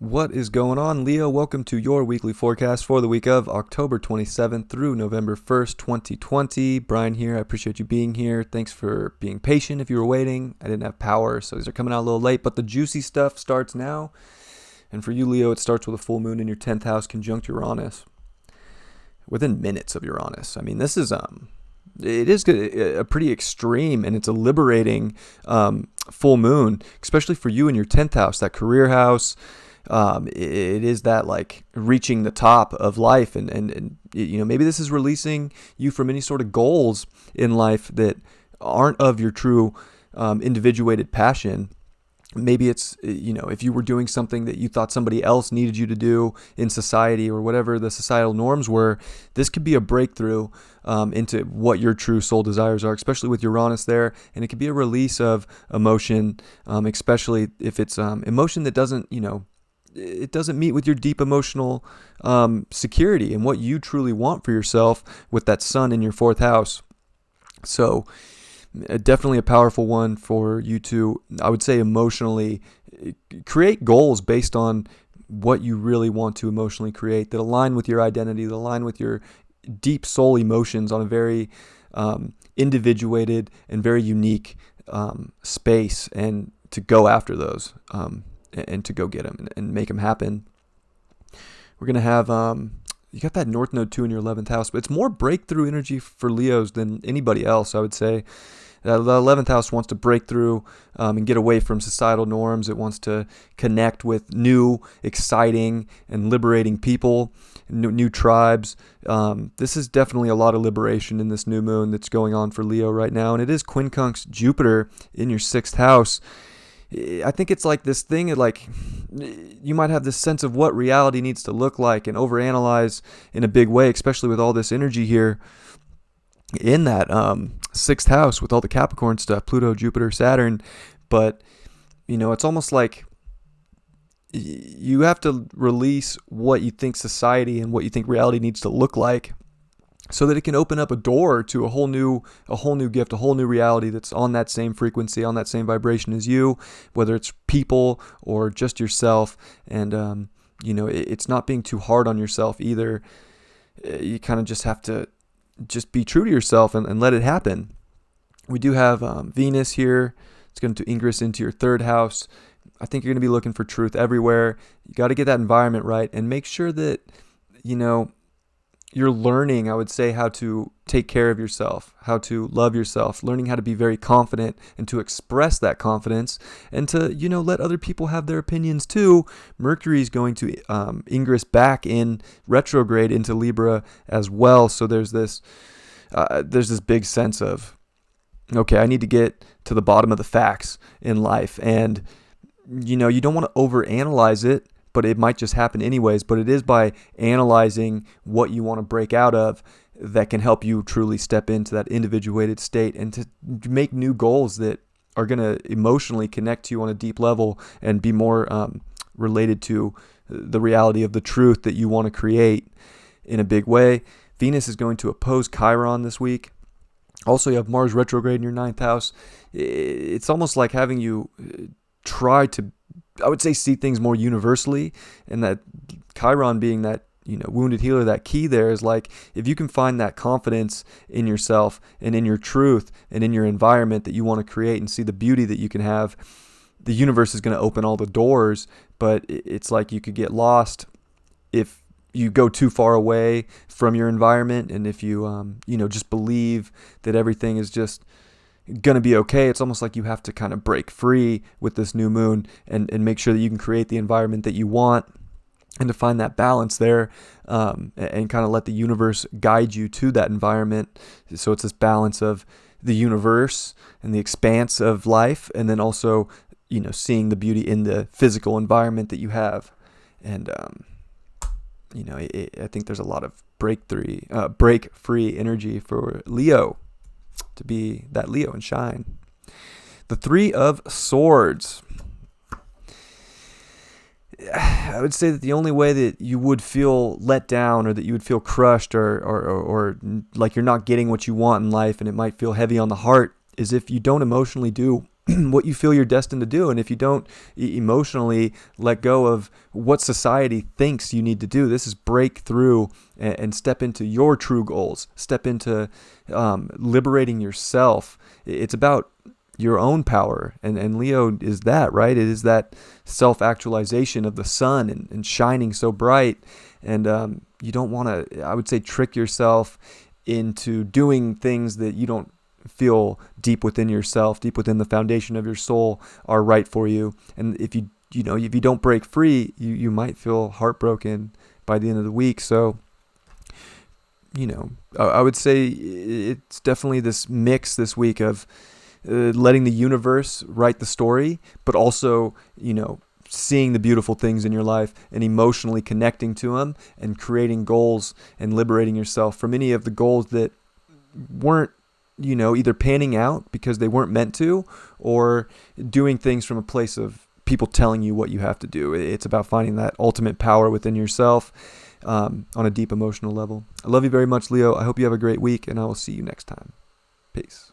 What is going on, Leo? Welcome to your weekly forecast for the week of October 27th through November 1st, 2020. Brian here. I appreciate you being here. Thanks for being patient if you were waiting. I didn't have power, so these are coming out a little late, but the juicy stuff starts now. And for you, Leo, it starts with a full moon in your 10th house conjunct Uranus. Within minutes of Uranus. I mean, this is it is a pretty extreme, and it's a liberating full moon, especially for you in your 10th house, that career house. It is that like reaching the top of life, and maybe this is releasing you from any sort of goals in life that aren't of your true individuated passion. Maybe it's, if you were doing something that you thought somebody else needed you to do in society or whatever the societal norms were, this could be a breakthrough into what your true soul desires are, especially with Uranus there. And it could be a release of emotion, especially if it's emotion that doesn't, it doesn't meet with your deep emotional security and what you truly want for yourself with that sun in your 4th house. So definitely a powerful one for you to, I would say, emotionally create goals based on what you really want to emotionally create that align with your identity, that align with your deep soul emotions on a very individuated and very unique space, and to go after those and to go get them and make them happen. We're going to have, you got that North Node 2 in your 11th house, but it's more breakthrough energy for Leos than anybody else, I would say. The 11th house wants to break through and get away from societal norms. It wants to connect with new, exciting, and liberating people, new tribes. This is definitely a lot of liberation in this new moon that's going on for Leo right now. And it is quincunx Jupiter in your 6th house. I think it's like this thing, like you might have this sense of what reality needs to look like and overanalyze in a big way, especially with all this energy here in that 6th house with all the Capricorn stuff, Pluto, Jupiter, Saturn. But, it's almost like you have to release what you think society and what you think reality needs to look like, so that it can open up a door to a whole new gift, a whole new reality that's on that same frequency, on that same vibration as you, whether it's people or just yourself. And, it's not being too hard on yourself either. You kind of just have to just be true to yourself and let it happen. We do have Venus here. It's going to ingress into your 3rd house. I think you're going to be looking for truth everywhere. You got to get that environment right and make sure that, you're learning, I would say, how to take care of yourself, how to love yourself, learning how to be very confident and to express that confidence, and to, let other people have their opinions too. Mercury is going to ingress back in retrograde into Libra as well. So there's this big sense of, okay, I need to get to the bottom of the facts in life. And, you don't want to overanalyze it, but it might just happen anyways. But it is by analyzing what you want to break out of that can help you truly step into that individuated state and to make new goals that are going to emotionally connect to you on a deep level and be more related to the reality of the truth that you want to create in a big way. Venus is going to oppose Chiron this week. Also, you have Mars retrograde in your 9th house. It's almost like having you try to, I would say, see things more universally, and that Chiron being that, wounded healer, that key there is like, if you can find that confidence in yourself and in your truth and in your environment that you want to create and see the beauty that you can have, the universe is going to open all the doors. But it's like you could get lost if you go too far away from your environment, and if you, just believe that everything is just going to be okay. It's almost like you have to kind of break free with this new moon and make sure that you can create the environment that you want, and to find that balance there, and kind of let the universe guide you to that environment. So it's this balance of the universe and the expanse of life, and then also, seeing the beauty in the physical environment that you have. And, I think there's a lot of break free energy for Leo to be that Leo and shine. The 3 of Swords. I would say that the only way that you would feel let down, or that you would feel crushed, or like you're not getting what you want in life and it might feel heavy on the heart, is if you don't emotionally do what you feel you're destined to do. And if you don't emotionally let go of what society thinks you need to do, this is break through and step into your true goals, step into liberating yourself. It's about your own power. And Leo is that, right? It is that self-actualization of the sun and shining so bright. And you don't want to, I would say, trick yourself into doing things that you don't feel deep within yourself, deep within the foundation of your soul, are right for you. And if you don't break free, you might feel heartbroken by the end of the week. So, I would say it's definitely this mix this week of letting the universe write the story, but also, seeing the beautiful things in your life and emotionally connecting to them and creating goals and liberating yourself from any of the goals that weren't, either panning out because they weren't meant to, or doing things from a place of people telling you what you have to do. It's about finding that ultimate power within yourself on a deep emotional level. I love you very much, Leo. I hope you have a great week, and I will see you next time. Peace.